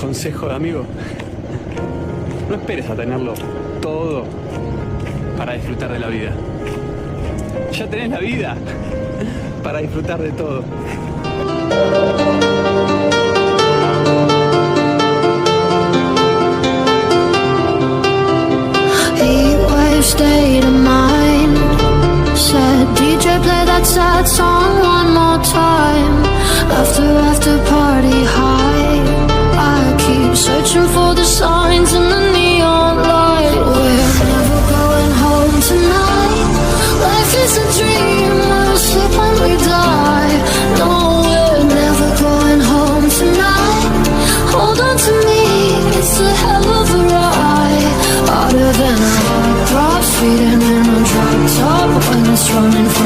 Consejo de amigo: no esperes a tenerlo todo para disfrutar de la vida. Ya tenés la vida para disfrutar de todo. State of mind. Said DJ, play that sad song one more time. After party high, I keep searching for the signs in the neon light. We're never going home tonight. Life is a dream, we'll sleep when we die. No, we're never going home tonight. Hold on to me, it's a hell of a ride. Harder than a rock, speeding in a drop top when it's running.